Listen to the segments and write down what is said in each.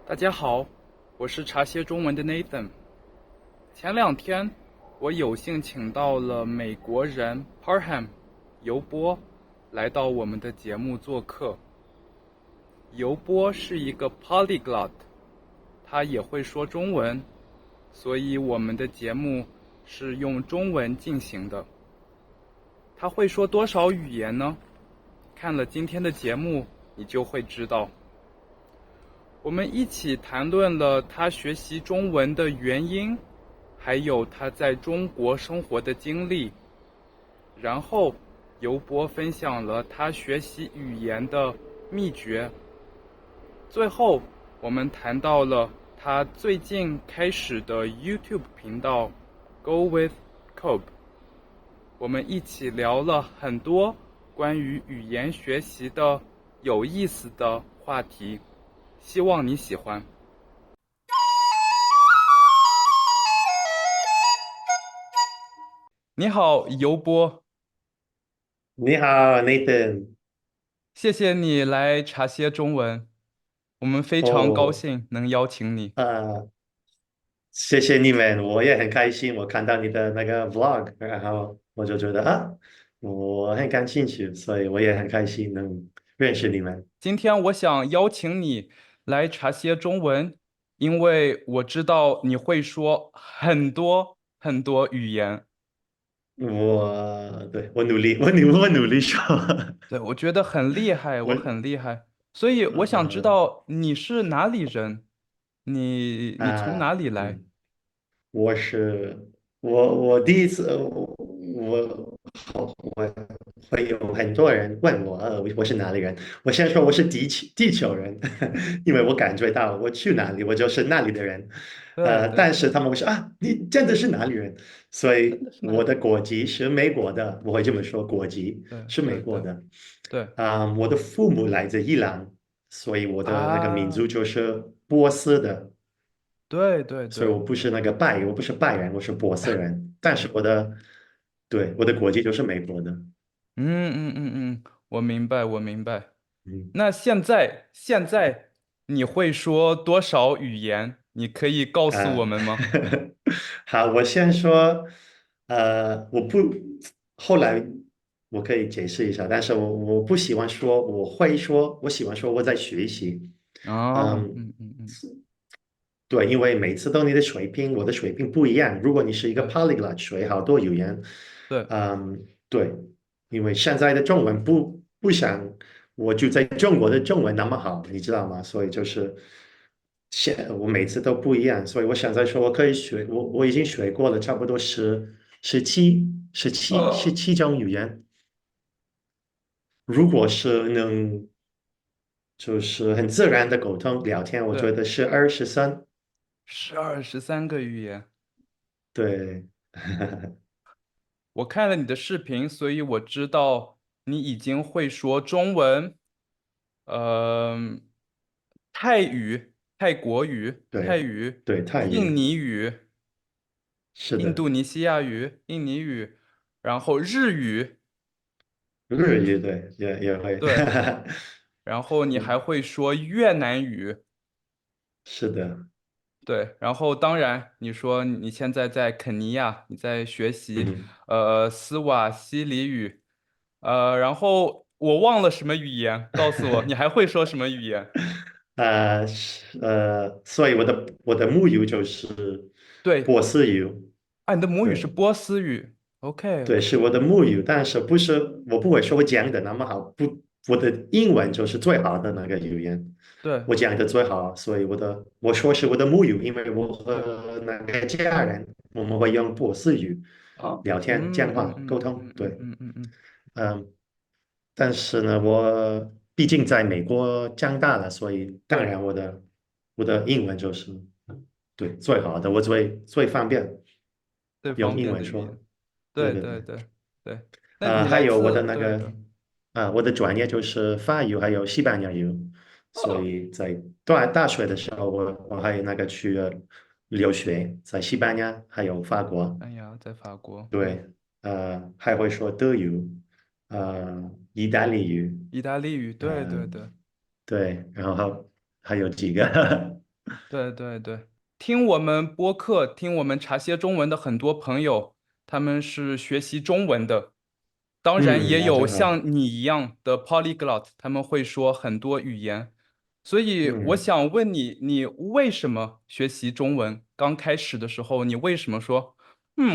大家好，我是茶歇中文的 Nathan。前2天，我有幸请到了美国人 Parham 尤波来到我们的节目做客。尤波是一个 polyglot，他也会说中文，所以我们的节目是用中文进行的。他会说多少语言呢？看了今天的节目，你就会知道。我们一起谈论了他学习中文的原因，还有他在中国生活的经历。然后，尤波分享了他学习语言的秘诀。最后，我们谈到了他最近开始的 YouTube 频道 Go with Cobb。我们一起聊了很多关于语言学习的有意思的话题。希望你喜欢。你好，尤波，你好，Nathan。谢谢你来茶歇中文，我们非常高哦，兴能邀请你。谢谢你们，我也很开心。我看到你的那个 vlog，然后我就觉得我很感兴趣，所以我也很开心能认识你们。今天我想邀请你来茶歇中文，因为我知道你会说很多很多语言。我努力，我努力说。对，我觉得很厉害，我我很厉害。所以我想知呃道你是哪里人，你从哪里来？嗯，我是我第一次我会有很多人问我，我是哪里人？我先说我是地球人，因为我感觉到我去哪里，我就是那里的人。对对对，但是他们会说你真的是哪里人？所以真的是哪里？我的国籍是美国的，我会这么说，国籍对是美对对国的。对我的父母来自伊朗，所以我的那个民啊，族就是波斯的。对对对。所以我不是那个拜，我不是拜人，我是波斯人。但是我的国籍就是美国的。我明白，我明白。嗯那现在你会说多少语言？你可以告诉我啊，们吗？好，我先说，我不，后来我可以解释一下，但是我不喜欢说我会说，我喜欢说我在学习。哦，嗯，对，因为每次都你的水平，我的水平不一样。如果你是一个 对 polyglot，学好多语言，对，对，因为现在的中文不像我就在中国的中文那么好，你知道吗？所以就是我每次都不一样，所以我想再说，我可以学，我已经学过了，差不多十七种语言。如果是能就是很自然的沟通聊天，我对，觉得是23。13个语言。对。我看了你的视频，所以我知道你已经会说中文，呃，泰语、泰国语、泰对语、对，泰印语尼语、是的。印度尼西亚语、印尼语，然后日语。日语对也会。对，然后你还嗯，会说越南语，是的。对，然后当然你说你现在在肯尼亚，你在学习嗯斯瓦希里语，然后我忘了什么语言，告诉我你还会说什么语言？所以我的母语就是对，波斯语。啊，你的母语是对波斯语，OK 对，是 OK，我的母语，但是不是我不会说我讲的那么好，不，我的英文就是最好的那个语言，对我讲的最好，所以我说是我的母语，因为我对，和那个家人我们会用波斯语聊天、讲话、沟通。对。嗯，嗯，但是呢，我毕竟在美国长大了，所以当对，然我的英文就是对最好的，我最方便用最方英文说。便的语言，对对对对。对对对。那你还有我来自，的那个对对，我的专业就是法语还有西班牙语，所以在大学的时候，我还有那个去留学，在西班牙还有法国。哎呀，在法国，对。还会说德语，意大利语。意大利语，对对呃，对。对，然后还有几个。对对对，听我们播客，听我们茶歇中文的很多朋友，他们是学习中文的，当然嗯，也有那就好。像你一样的 polyglot，他们会说很多语言。所以我嗯，想问你，你为什么学习中文？刚开始的时候，你为什么说，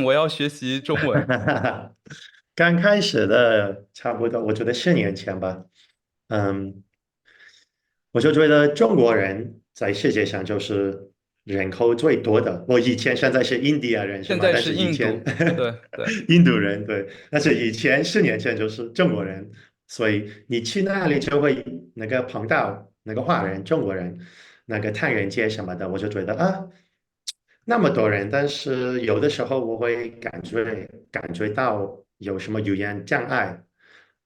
我要学习中文？刚开始的差不多，我觉得4年前吧。嗯，我就觉得中国人在世界上就是人口最多的。我以前现在是印第安人是吗？但现在是是以前 印度，对对印度人对，但是以前4年前就是中国人，所以你去那里就会那个碰到那个华人、中国人，那个唐人街什么的，我就觉得啊。那么多人，但是有的时候我会感觉到有什么语言障碍，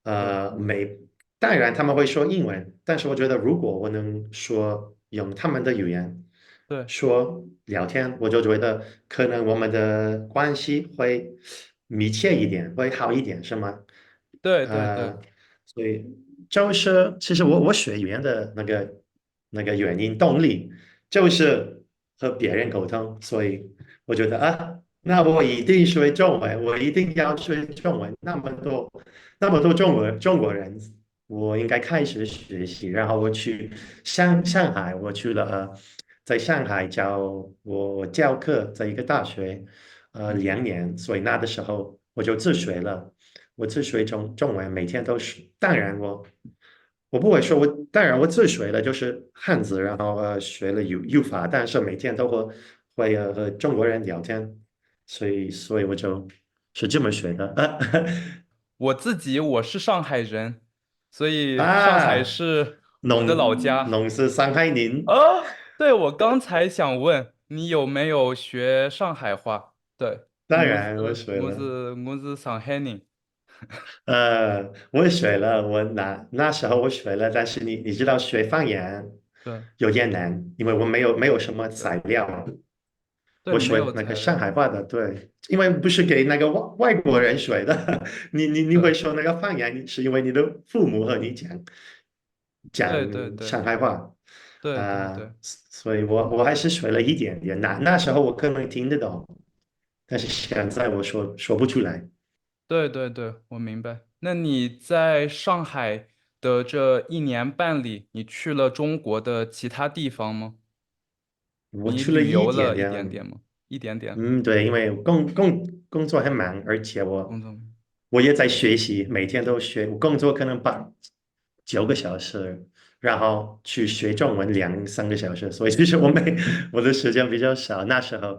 对没，当然他们会说英文，但是我觉得如果我能说用他们的语言对说聊天，我就觉得可能我们的关系会密切一点，会好一点，是吗？对对对呃，所以就是其实我学语言的那个原因动力就是和别人沟通，所以我觉得啊，那我一定学中文，我一定要学中文。那么多中国人，我应该开始学习。然后我去上海，我去了在上海教课，在一个大学2年，所以那的时候我就自学了。我自学中文，每天都是。当然我不会说当然我自学的就是汉字，然后学了语法，但是每天都会和中国人聊天，所以我就是这么学的。我是上海人，所以上海啊，是我的老家。农是上海人，对，我刚才想问你有没有学上海话？对，当然我学了。我是上海人。我学了，那时候我学了，但是你知道学方言对有点难，因为我没有什么材料。对，我没学那个有材料。上海话的，对，因为不是给那个外国人学的。你对会说那个方言，是因为你的父母和你讲对对对上海话对所以我还是学了一点点。那时候我可能听得懂，但是现在我说不出来。对对对，我明白。那你在上海的这1年半里，你去了中国的其他地方吗？我你去了一旅游了一点点，点点吗？一点点对，因为工作很忙，而且我工作吗？我也在学习，每天都学。我工作可能9个小时，然后去学中文2、3个小时，所以其实我的时间比较少。那时候，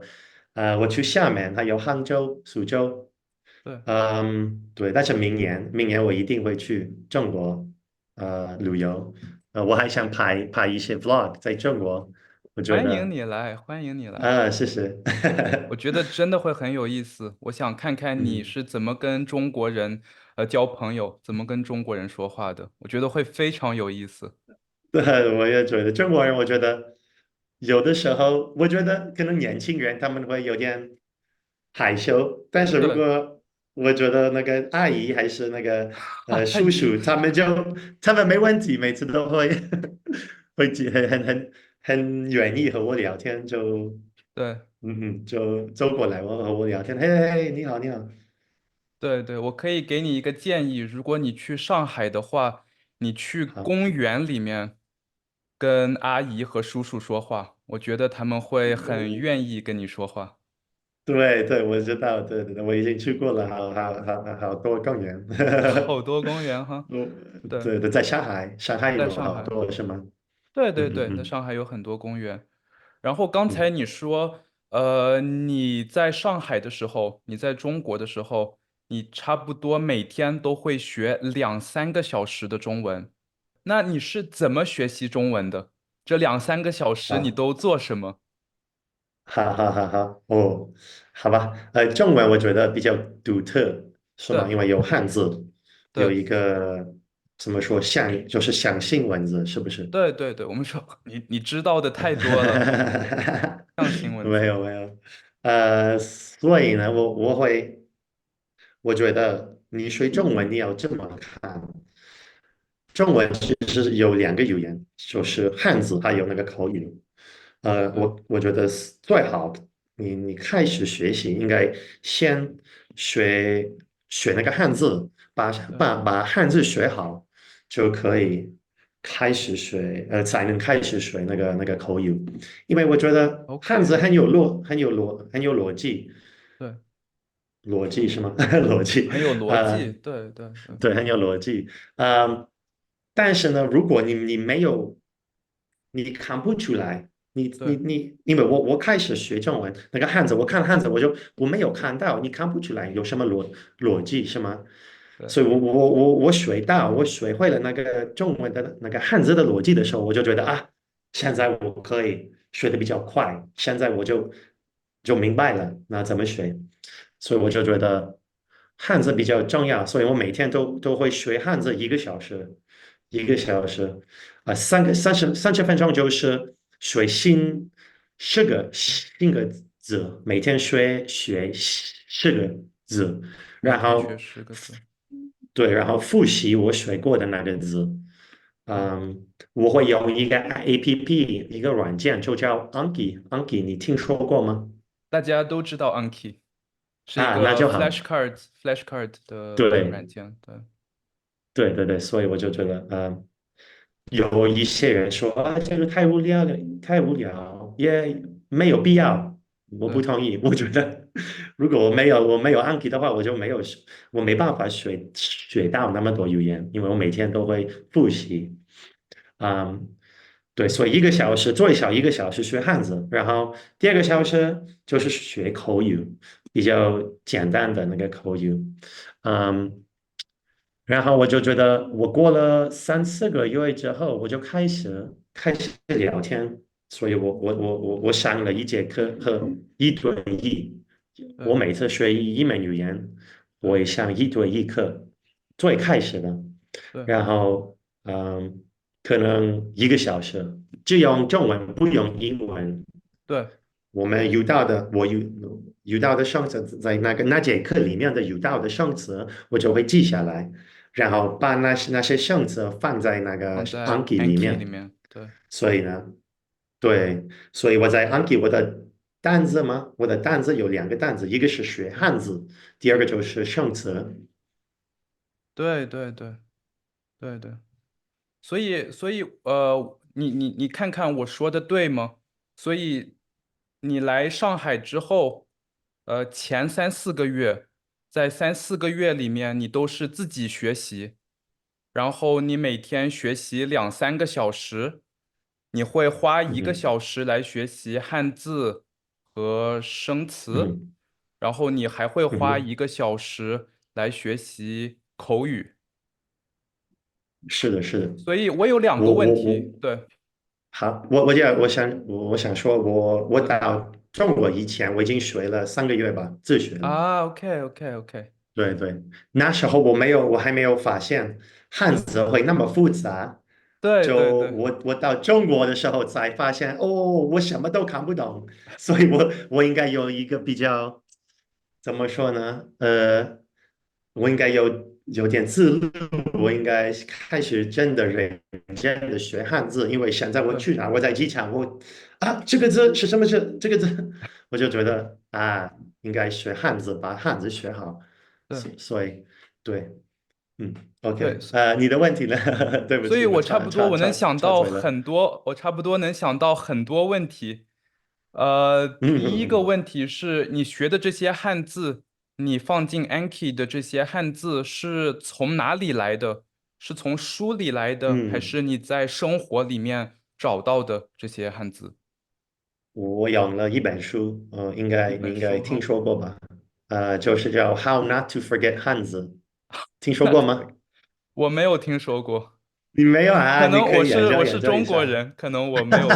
我去厦门，还有杭州、苏州，对。对。但是明年我一定会去中国旅游，我还想拍一些 vlog 在中国，我觉欢迎得你来，欢迎你来。谢谢。我觉得真的会很有意思。我想看看你嗯。是怎么跟中国人交朋友，怎么跟中国人说话的。我觉得会非常有意思。对，我也觉得中国人，我觉得有的时候，我觉得可能年轻人他们会有点害羞，但是如对，果我觉得那个阿姨还是那个阿姨，叔叔，他们没问题，每次都会会很愿意和我聊天，对就走过来和我聊天，嘿嘿嘿，你好你好。对对，我可以给你一个建议，如果你去上海的话，你去好。公园里面跟阿姨和叔叔说话，我觉得他们会很愿意跟你说话。对对，我知道，对对对，我已经去过了好多公园。好多公园哈。对，对对，在上海有好在上海。多是吗？对对对，在嗯嗯嗯上海有很多公园。然后刚才嗯，你说，你在上海的时候，你在中国的时候，你差不多每天都会学2、3个小时的中文。那你是怎么学习中文的？这2、3个小时你好，都做什么？好，好，好，好，哦，好吧。中文我觉得比较独特，是吗？对因为有汉字，有对一个怎么说就是象形文字，是不是？对对对，我们说你知道的太多了，象形文字。没有没有，所以呢，我觉得你学中文你要这么看，中文其实有2个语言，就是汉字还有那个口语。对我觉得是最好你开始学习应该先学学那个汉字，对把汉字学好，就可以开始学，才能开始学那个口语。因为我觉得汉字，OK，很有逻辑，对，逻辑是吗？逻辑，很有逻呃，辑，对对对对，很有逻辑。但是呢，如果你没有，你看不出来，对因为我开始学中文，那个汉字，我看汉字，我没有看到，你看不出来有什么逻辑是吗？对所以我学会了那个中文的那个汉字的逻辑的时候，我就觉得啊，现在我可以学的比较快，现在我就明白了那怎么学，所以我就觉得汉字比较重要，所以我每天都会学汉字一个小时三十分钟就是学新个字，每天学10个字，每天学然后10个字。对，然后复习我学过的那个字。对，我会用一个 APP，一个软件，就叫 Anki，你听说过吗？大家都知道 Anki 是一啊，那个 就好。flashcard 的对，软件。对对对对，所以我就觉得，有一些人说啊，这个太无聊了，太无聊，也没有必要。我不对同意，我觉得如果我没有暗记的话，我没办法学到那么多语言，因为我每天都会复习。嗯，对，所以一个小时最少一个小时学汉字，然后第二个小时就是学口语，比较简单的那个口语。嗯，然后我就觉得，我过了3、4个月之后，我就开始聊天，所以我上了1节课1对1，我对每次学一门语言，我对会上1对1课，最开始的，对然后可能1个小时，只用中文不用英文，对我们遇到的生词，在那节课里面的遇到的生词，我就会记下来，然后把那些生词放在那个 放在 Anki 里 Anki 里面。面。对所以呢，对，所以我在 Anki 我的单字有2个单字，一个是学对汉字，第二个就是生词。对对对对对，所以你看看我说的对吗？所以你来上海之后，前3、4个月，在3、4个月里面，你都是自己学习，然后你每天学习2、3个小时，你会花一个嗯哼，小时来学习汉字和生词，嗯哼，然后你还会嗯哼，花一个小时来学习口语。是的，是的。所以我有两个我我我问题。对。好，我想说，我对到中国以前，我已经学了3个月吧，自学了。啊，OK OK OK。对对，那时候我还没有发现汉对字会那么复杂。就对对对我到中国的时候才发现，哦，我什么都看不懂，所以我应该有一个比较怎么说呢？我应该有点自律，我应该开始真的认真的学汉字，因为现在我对去哪，我在机场，这个字是什么字？这个字，我就觉得应该学汉字，把汉字学好，对所以对，对，OK，你的问题呢？对不起，我所以我差不多我能想到插嘴了。很多，我差不多能想到很多问题。嗯第一个嗯问题是你学的这些汉字，你放进 Anki 的这些汉字是从哪里来的？是从书里来的，还嗯，是你在生活里面找到的这些汉字？我养了一本书，一你应该听本书哈。说过吧？就是叫《How Not to Forget 汉字》，听说那过吗？我没有听说过。你没有啊？可你可以能我是我是研究研究一下。中国人，可能我没有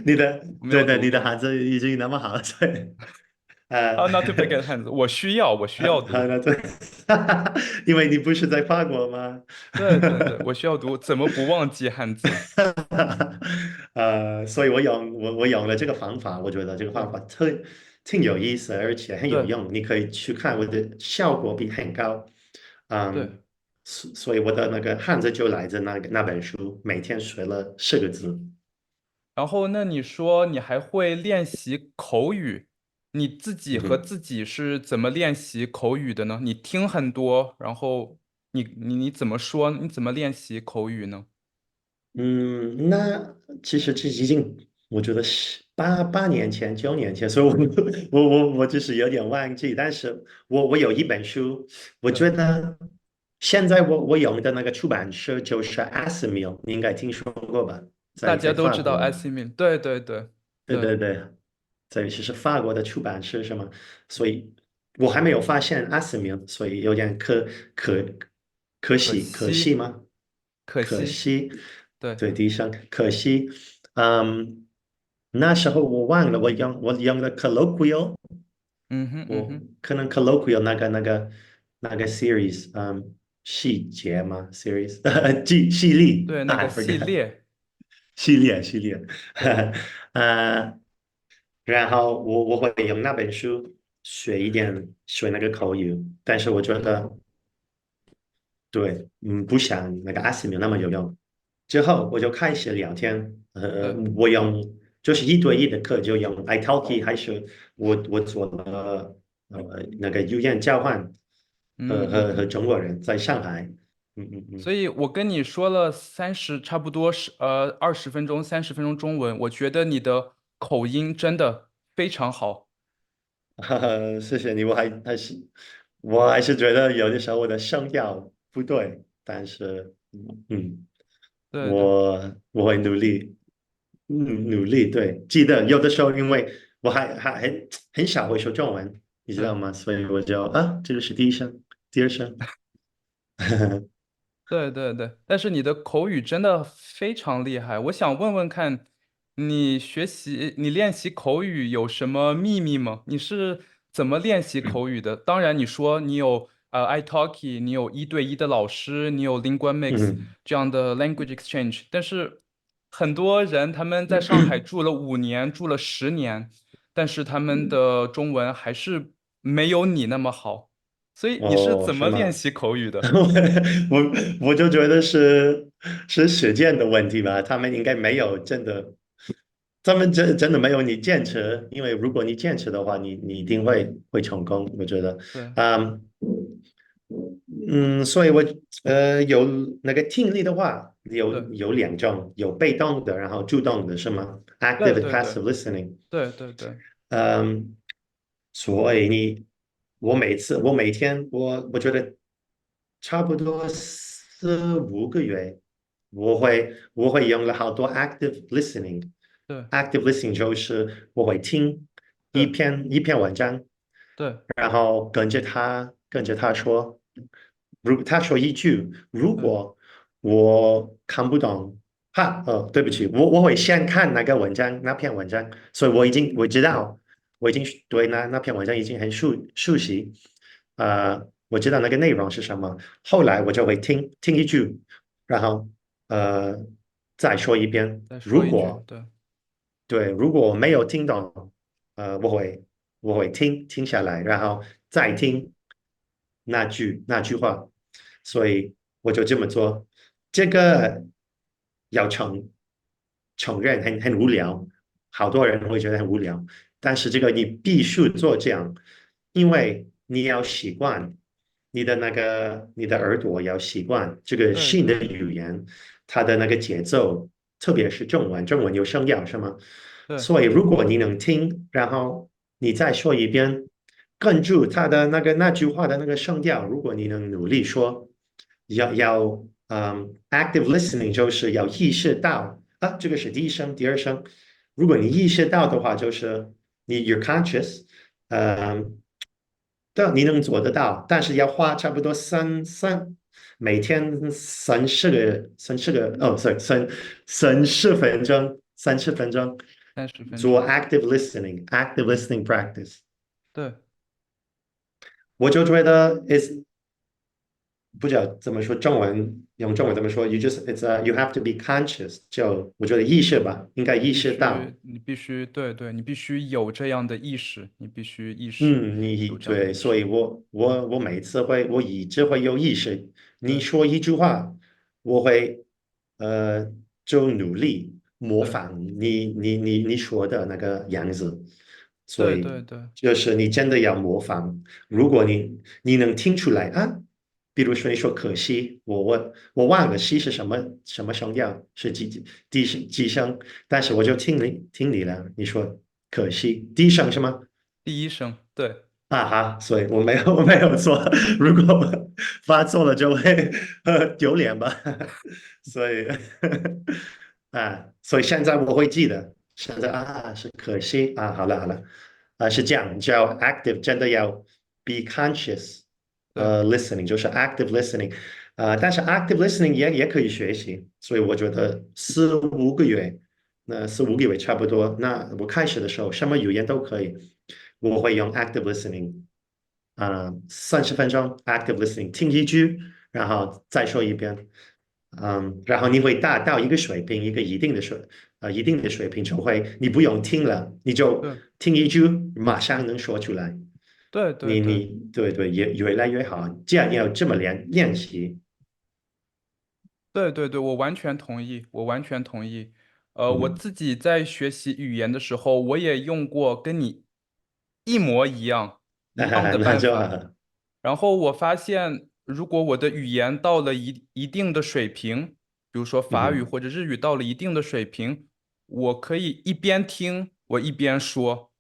你的没对的，有读过。你的汉字已经那么好，对，呃，How not to forget hands，我需要读。好的，对，因为你不是在法国吗？对对对，我需要读，怎么不忘记汉字？所以我用了这个方法，我觉得这个对方法挺有意思，而且很有对用。你可以去看，我的效果比很高。对嗯，所以我的那个汉字就来自那本书，每天学了4个字。然后那你说你还会练习口语，你自己和嗯哼。自己是怎么练习口语的呢？你听很多，然后你怎么说？你怎么练习口语呢？那其实这已经，我觉得是8年前、9年前，所以我我就是有点忘记，但是我有一本书，我对，觉得现在我用的那个出版社就是 Asimil，你应该听说过吧？大在家都知道 法国，s i m i 对对对对，对对对，这其实法国的出版社是吗？所以我还没有发现 Asimil，所以有点可可可惜惜吗？可可惜，惜，对，对，第一声可惜，嗯，那时候我忘了，我用的 colloquial，嗯哼嗯我哼，可能 colloquial那个 series，细节吗？series 系列对，那个，I 系 forget 列，系列，对呃，然后我会用那本书学那个口语，但是我觉得对，不像那个阿斯米那么有用。之后我就开始聊天，对，我用就是1对1的课，就用 italki，还是我做了那个语言交换，和嗯嗯嗯。中国人在上海，嗯嗯嗯，所以我跟你说了差不多20分钟、30分钟中文，我觉得你的口音真的非常好。谢谢你，我还是觉得有的时候我的声调不对，但是对对我会努力，努力，对，记得有的时候，因为我还很少会说中文，你知道对吗？所以我就这个是第一声，第二声，对对对，但是你的口语真的非常厉害。我想问问看，你练习口语有什么秘密吗？你是怎么练习口语的？当然，你说你有italki，你有1对1的老师，你有 Lingua Mix 嗯，这样的 language exchange，但是很多人他们在上海住了5年，住了10年，但是他们的中文还是没有你那么好。所以你是哦，怎么练是吗？习口语的？我就觉得是实践的问题吧，他们应该没有真的，他们真的没有你坚持，因为如果你坚持的话，你一定会成功，我觉得，对嗯所以有那个听力的话，有对有2种，有被动的，然后主动的，是吗？Active 对 and 对对 passive listening。对对对嗯，所以我每天我觉得差不多4、5个月，我会用了好多 active listening。对 active listening 就是我会听一对篇一篇文章，对然后跟着他说，如果他说一句，如对果我看不懂，对不起，我会先看那个文章，那篇文章，所以我知道，我已经对那篇文章已经很熟悉，我知道那个内容是什么，后来我就会听一句，然后呃再说一遍，再说一句，如果对对，如果我没有听懂，我会听下来，然后再听那句话，所以我就这么做。这个要承认很无聊，好多人会觉得很无聊，但是这个你必须做这样，因为你要习惯你的耳朵要习惯这个新的对对语言，它的那个节奏，特别是中文，中文有声调是吗？对所以如果你能听，然后你再说一遍，跟住它的那句话的那个声调，如果你能努力说，active listening 就是要意识到这个是第一声、第二声。如果你意识到的话，就是you're conscious，嗯，你能做得到，但是要花差不多每天30分钟做 30分钟，active listening practice。对，我就觉得 不知道怎么说中文，用中文怎么说you have to be conscious，就我觉得意识吧，应该意识到，你必须对对，你必须有这样的意识，你必须意识有这样的对，意识，所以我每次我一直会有意识，你对说一句话，我会就努力。模对仿你说的那个样子，所以对对对就是你真的要模仿。如果你能听出来啊，比如说你说可惜，我忘了西是什么声调，是几声，但是我就听你了，你说可惜低声是吗？第一声，对啊哈，所以我没有错，如果我发错了就会丢脸吧，所以所以现在我会记得，现在是可惜啊，好了，是这样，叫 active，真的要 be conscious，对，listening 就是 active listening，但是 active listening 也可以学习，所以我觉得4、5个月，那4、5个月差不多，那我开始的时候什么语言都可以。我会用 active listening，30分钟 active listening 听一句，然后再说一遍，然后你会达到一个水平，一个一定的水平，就会你不用听了，你就对听一句，马上能说出来。对对对你对对，也越来越好，这样要这么练习。对对对，我完全同意，我完全同意。我嗯，自己在学习语言的时候，我也用过跟你一模一样的那就办法。然后我发现，如果我的语言到了一定的水平，比如说法语嗯哼，或者日语到了一定的水平，我可以一边听，我一边说。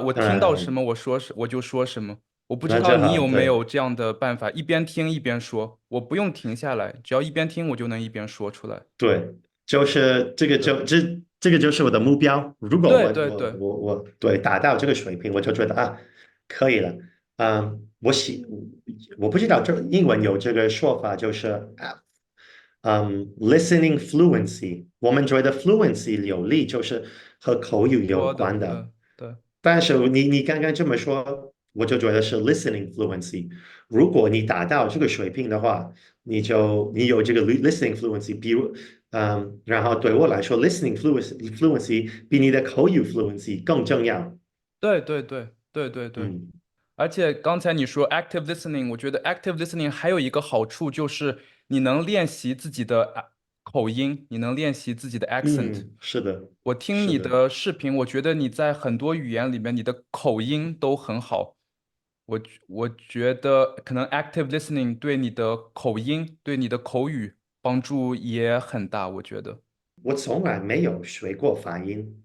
我听到什嗯，么，我就说什么。我不知道你那就好，有没有对。这样的办法，一边听一边说，我不用停下来，只要一边听，我就能一边说出来。对，就是这个对，这个就是我的目标。如果对我我对对，我我对达到这个水平，我就觉得可以了。我不知道这英文有这个说法，就是listening fluency。我们觉得 fluency 流利就是和口语有说的，关的，对对但是你刚刚这么说，我就觉得是 listening fluency。如果你达到这个水平的话，你有这个 listening fluency，比如然后对我来说，listening fluency 比你的口语 fluency 更重要。对对对对对对。嗯而且刚才你说 active listening，我觉得 active listening 还有一个好处就是你能练习自己的口音，你能练习自己的 accent。嗯，是的，我听你是的。的视频，我觉得你在很多语言里面你的口音都很好。我觉得可能 active listening 对你的口音、对你的口语帮助也很大，我觉得。我从来没有学过发音，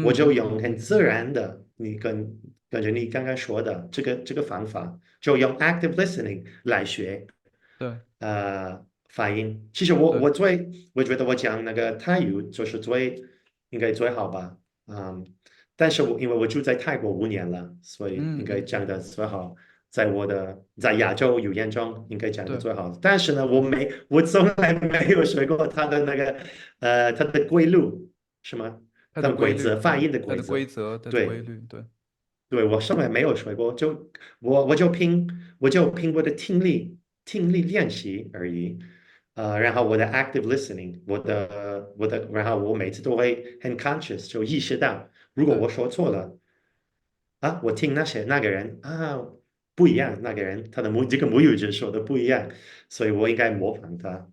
我就嗯用很自然的，跟着你刚刚说的这个方法，就用 active listening 来学对发音。其实我对，我我觉得我讲那个泰语就是应该最好吧，但是因为我住在泰国5年了，所以应该嗯嗯，讲的最好。在亚洲语言中应该讲的对最好，但是呢，我从来没有学过它的规律是吗？它的它的规则，规律，对发音的它的规规则，则，它的规对律，对对，我从来没有学过，我就凭我的听力练习而已，然后我的 active listening，然后我每次都会很 conscious，就意识到，如果对。我说错了。我听那个人不一样，那个人他的这个母语者说的不一样，所以我应该模仿他。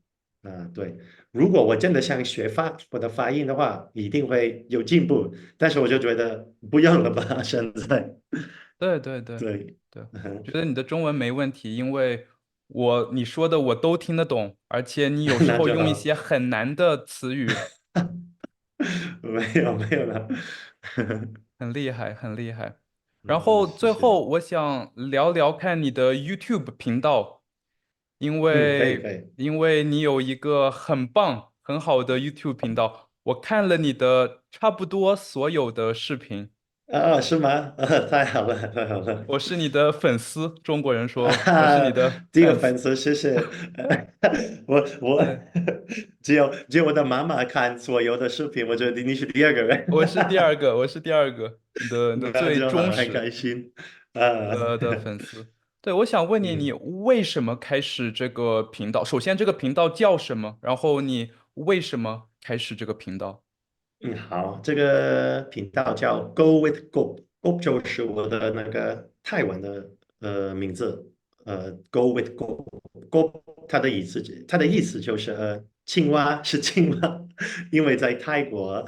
对，如果我真的想学我的发音的话，一定会有进步。但是我就觉得不用了吧，现在。对对对对，对，嗯觉得你的中文没问题，因为你说的我都听得懂，而且你有时候用一那就好。些很难的词语，没有了。很厉害，很厉害。然嗯，后谢谢。最后我想聊聊看你的 YouTube 频道，因嗯，可以为可以。你有一个很棒、很好的 YouTube 频道，我看了你的差不多所有的视频，是吗？太好了，太好了。我是你的粉丝，中国人说我是你啊，的 第一个 fans。粉丝，谢谢。我对。只有我的妈妈看所有的视频，我觉得你是第二个人。我是第二个，我是第二个，你的那最就好，很忠实开心。啊，的粉丝。对，我想问你，你嗯为什么开始这个频道？首先，这个频道叫什么？然后你为什么开始这个频道？好，这个频道叫 Go with Go，Go 就是我的那个泰文的名字，Go with Go，Go 它的意思就是青蛙是青蛙，因为在泰国，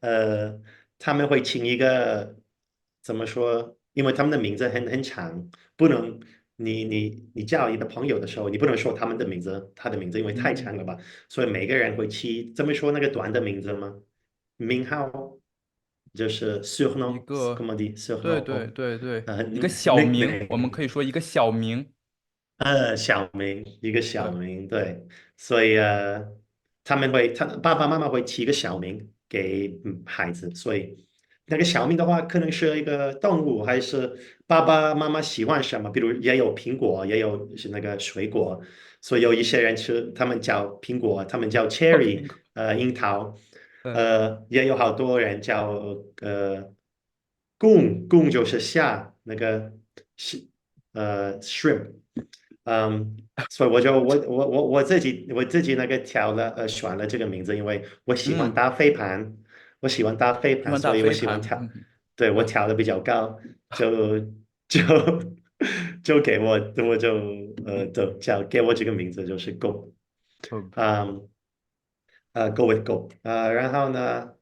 呃，他们会请一个怎么说？因为他们的名字很长，不能你叫你的朋友的时候，你不能说他们的名字，他的名字，因为太长嗯，了吧，所以每个人会起这么说那个短的名字吗？名号就是 一 surnom，comment 个，on dit 对对 surnom，对对，一个小名，我们 nickname。可以说一个小名。小名，一个小对，名，对，所以他爸爸妈妈会起一个小名给孩子，所以那个小名的话，可能是一个动物，还是爸爸妈妈喜欢什么，比如也有苹果，也有是那个水果，所以有一些人吃，他们叫苹果，他们叫 cherry，苹果，樱桃，对，也有好多人叫贡就是虾，那个是shrimp。所以我自己那个选了这个名字，因为我喜欢嗯，搭飞盘，我喜欢搭飞盘，喜欢打所以我飞盘，喜欢跳，对，我对，跳的比较高，就就就给我就给我这个名字就是 Go，嗯，嗯Go with Go，然后呢，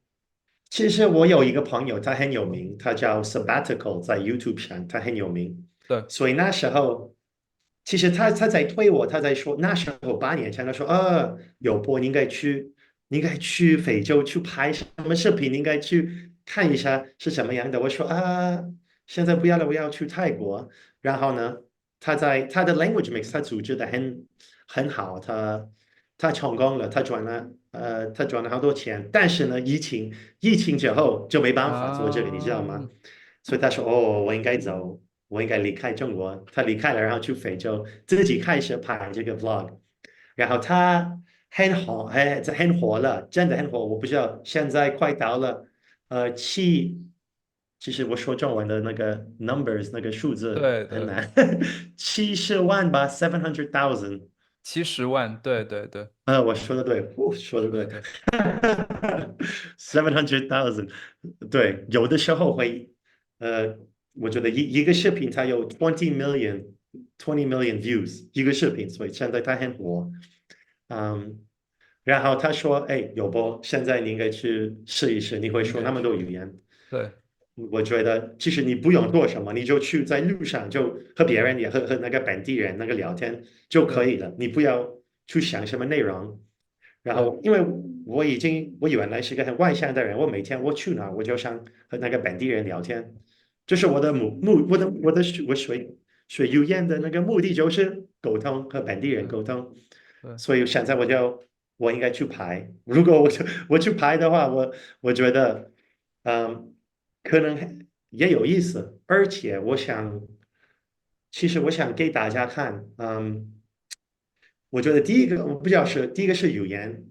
其实我有一个朋友，他很有名，他叫 Sabbatical，在 YouTube 上，他很有名。对，所以那时候，其实他在推我，他在说那时候8年前，他说，有波，你应该去非洲去拍什么视频，你应该去看一下是什么样的。我说现在不要了，我要去泰国。然后呢，他的 language mix，他组织的很好，他成功了，他赚了好多钱，但是呢，疫情之后就没办法做这个，你知道啊，吗？所以他说，我应该走，我应该离开中国。他离开了，然后去非洲，自己开始拍这个 vlog，然后他很火，很火了，真的很火。我不知道现在快到了，其实我说中文的那个 numbers 那个数字对对，很难，70万吧，700,000。70万，对对对我说的对，我说的对对对，700,000，对，有的时候会，呃，我觉得一个视频它有20 million views 一个视频，所以现在它很火，嗯，然后他说，哎，有不？现在你应该去试一试，你会应说那么多该去，语言，对我觉得其实你不用做什么，你就去在路上就和别人也和那个本地人那个聊天就可对以了，你不要去想什么内容。然对后，因为我原来是个很外向的人，我每天我去哪儿我就想和那个本地人聊天，这是我的目目我的我的学语言的那个目的就是沟通和本地人对沟通，对，所以现在我应该去排，如果我去排的话，我觉得嗯可能也有意思，而且其实我想给大家看，我觉得我不知道是第一个是语言，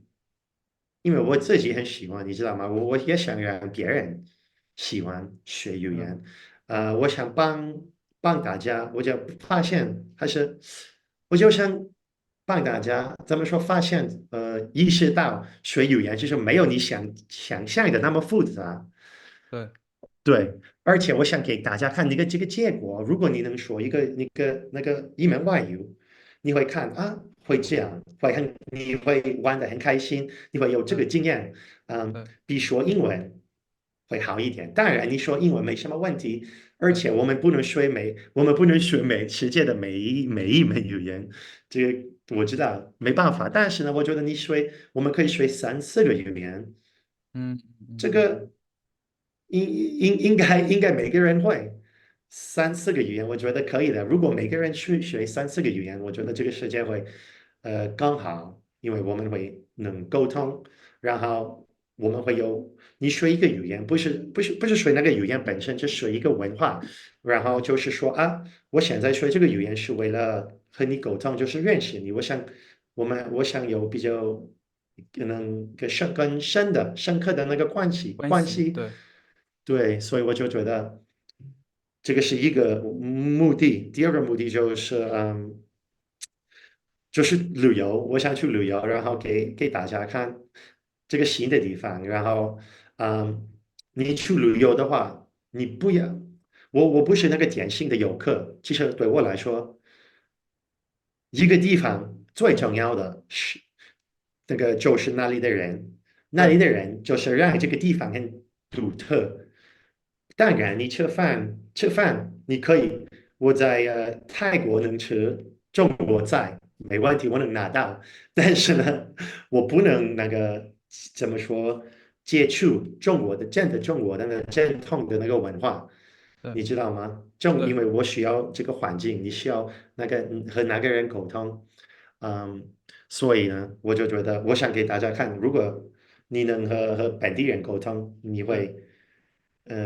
因为我自己很喜欢，你知道吗？我也想让别人喜欢学语嗯言，我想帮大家，我就发现我就想帮大家怎么说？发现意识到学语言其实没有你想象的那么复杂，对，对，而且我想给大家看这个结果。如果你能说那个一门外语，你会看会这样，你会玩得很开心，你会有这个对经验，对比说英文会好一点。当然，你说英文没什么问题，而对且我们不能学世界的每一门语言，这个我知道没办法。但是呢，我觉得我们可以学3、4个语言，嗯嗯嗯，这个应该每个人会3、4个语言，我觉得可以的。如果每个人去学3、4个语言，我觉得这个世界会更好，因为我们会能沟通，然后我们会你学一个语言，不是学那个语言本身，是学一个文化，然后对就是说我现在学这个语言是为了和你沟通，就是认识你。我想有比较可能更深的、深刻的那个关系关关系。系对对，所以我就觉得这个是一个目的。第二个目的就是旅游，我想去旅游，然后给大家看这个新的地方。然后，你去旅游的话，你不要，我不是那个典型的游客。其实对我来说，一个地方最重要的那个就是那里的人，那里对，的人就是让这个地方很独特。当然，你吃饭你可以，我在泰国能吃中国菜，没问题，我能拿到。但是呢，我不能那个怎么说接触中国的那个正统的那个文化，对，你知道吗？因对，为我需要这个环境，你需要和那个人沟通，嗯，所以呢，我就觉得我想给大家看，如果你能和本地人沟通，对，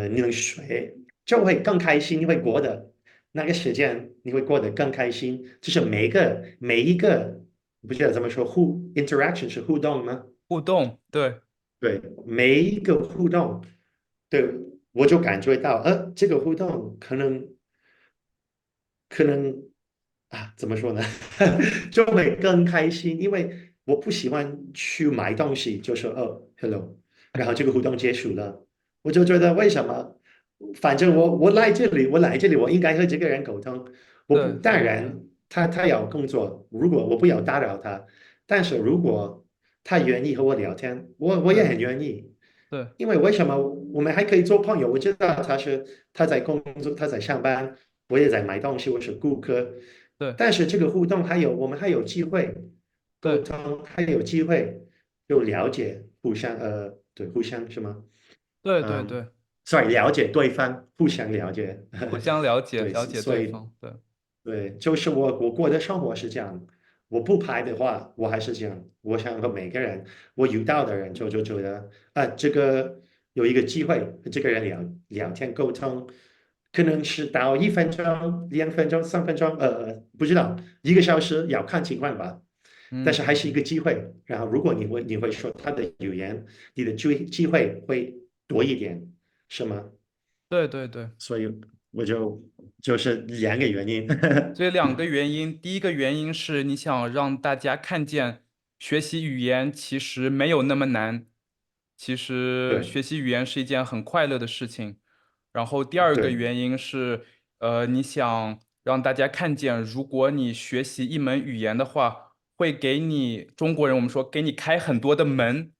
你能学，就会更开心，你会过得那个时间，你会过得更开心。就是每一个，不知道怎么说，interaction 是互动吗？互动，对，对，每一个互动，对，我就感觉到，这个互动可能怎么说呢？就会更开心，因为我不喜欢去买东西，就说hello，然后这个互动结束了，我就觉得为什么？反正我来这里，我应该和这个人沟通。我不，对，当对，对，然他要工作，如果我不要打扰他，但是如果他愿意和我聊天，我也对，很愿意。对，因为为什么我们还可以做朋友？我知道他在工作，他在上班，我也在买东西，我是顾客。对，但是这个互动我们还有机会沟对，通，还有机会就了解对，互相是吗？对，对，嗯对，，sorry，了解对方，互相了解。互相了解，对，了解所以对方，对，对，就是我过的生活是这样。我不拍的话，我还是这样。我想和每个人我遇到的人就觉得这个有一个机会和这个人聊天沟通，可能是到1分钟、2分钟、3分钟，不知道1个小时要看情况吧。但嗯，是还是一个机会。然后如果你会说他的语言，你的机会会多一点，是吗？对，对，对。所以我就是2个原因。所以两个原因，第一个原因是你想让大家看见学习语言其实没有那么难，其实对学习语言是一件很快乐的事情。然后第二个对，原因是，你想让大家看见，如果你学习一门语言的话，会给你中国人我们说给你开很多的门，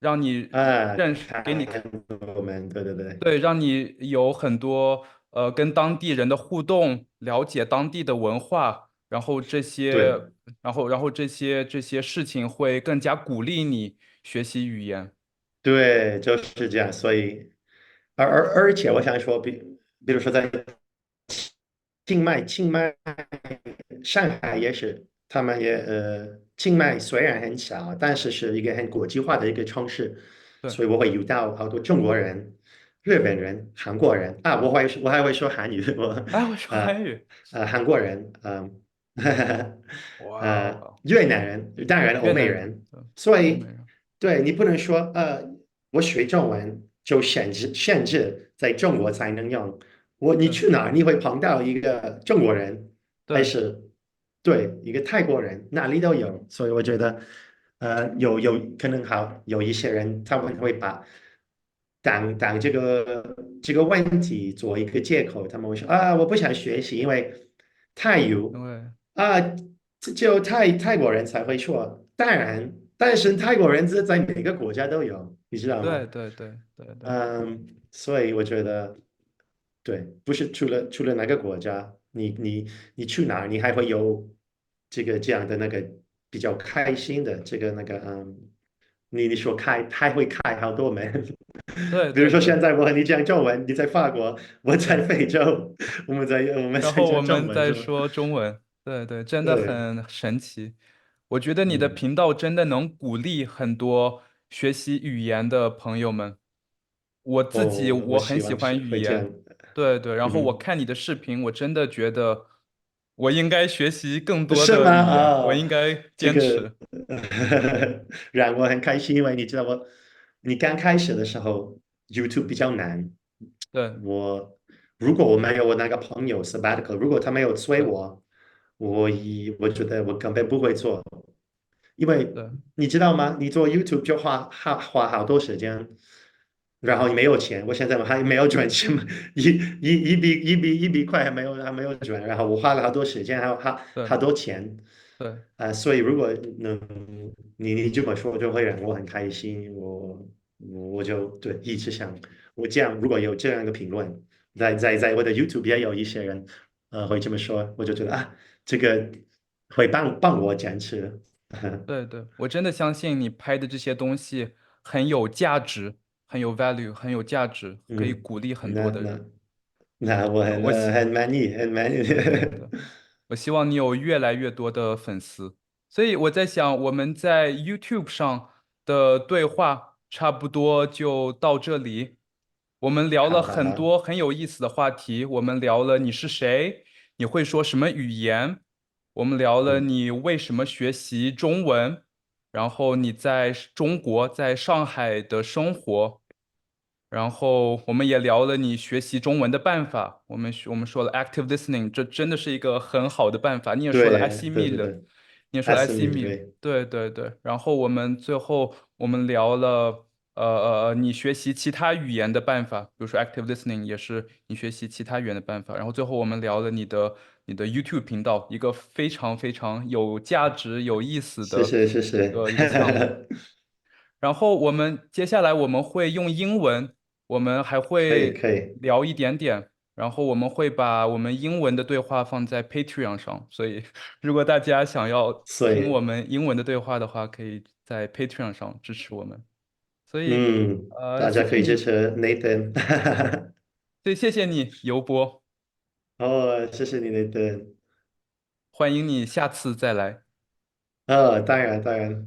让你认识，给你看我们，对对对对，让你有很多跟当地人的互动，了解当地的文化，然后这些，对然后这些事情会更加鼓励你学习语言。对，就是这样。所以，而且我想说，比如说在清迈，上海也是，他们清迈虽然很小，但是是一个很国际化的一个城市，对，所以我会遇到好多中国人、日本人、韩国人我还会说韩语，哎，我说呃韩语，韩国人，哇哦，越南人，当然欧越南人，美人，对，所以欧美人，对你不能说我学中文就限制在中国才能用。你对，去哪儿你会碰到一个中国人，还对，是对一个泰国人，哪里都有。所以我觉得，有可能有一些人他们会把当这个问题做一个借口，他们会说我不想学习，因为泰语因为啊，这就泰国人才会说。当然，但是泰国人这在每个国家都有，你知道吗？对，对，对，对，对，所以我觉得，对，不是除了哪个国家，你去哪儿，你还会有这样的那个比较开心的那个你说还会开好多门。对，比如对，对，说现在我和你讲中文，你在法国，我在对。非洲，我们在然后我讲中们文是吧？在说中文，对，对，真的对，很神奇。我觉得你的嗯，频道真的能鼓励很多学习语言的朋友们。我自己我我很喜希望是欢语言，会这样。对，对，然后我嗯看你的视频，我真的觉得我应该学习更哼，多是吗？的语言，我应该这个 坚持。让我很开心，因为你知道你刚开始的时候，YouTube 比较难。对，如果我没有我那个朋友 sabbatical，如果他没有催对，我，我觉得我根本不会做。因为对，你知道吗？你做 YouTube 就花好多时间，然后你没有钱。我现在还没有赚钱嘛，一笔块还没有赚，然后我花了好多时间，还有好对，好多钱，对所以如果能你这么说，就会让我很开心。我就对一直想，我这样如果有这样一个评论，在我的 YouTube 也有一些人会这么说，我就觉得啊，这个会帮我坚持。对对，我真的相信你拍的这些东西很有价值，很有 value，很有价值，可以嗯，鼓励很多那那的人。那我我希很满意，很满意。对对，我希望你有越来越多的粉丝。所以我在想，我们在 YouTube 上的对话差不多就到这里。我们聊了好好好，很多很有意思的话题，我们聊了你是谁，你会说什么语言，我们聊了嗯，你为什么学习中文，然后你在中国，在上海的生活。然后我们也聊了你学习中文的办法，我们说了 active listening，这真的是一个很好的办法。你也说了 对对对 assimil，对你也说了 ，S 米 assimil，对，对对对。然后我们最后我们聊了你学习其他语言的办法，比如说 active listening 也是你学习其他语言的办法。然后最后我们聊了你的 YouTube 频道，一个非常非常有价值、有意思谢的谢谢谢，一个项目。然后我们接下来我们会用英文，我们还可以会可以，聊一点点，然后我们会把我们英文的对话放在 Patreon 上，所以如果大家想要听我所以们英文的对话的话，可以在 Patreon 上支持我们。所以大家谢谢你，可以支持 Nathan。所以谢谢你，尤博，哦，谢谢你，Nathan。欢迎你下次再来。当然当然。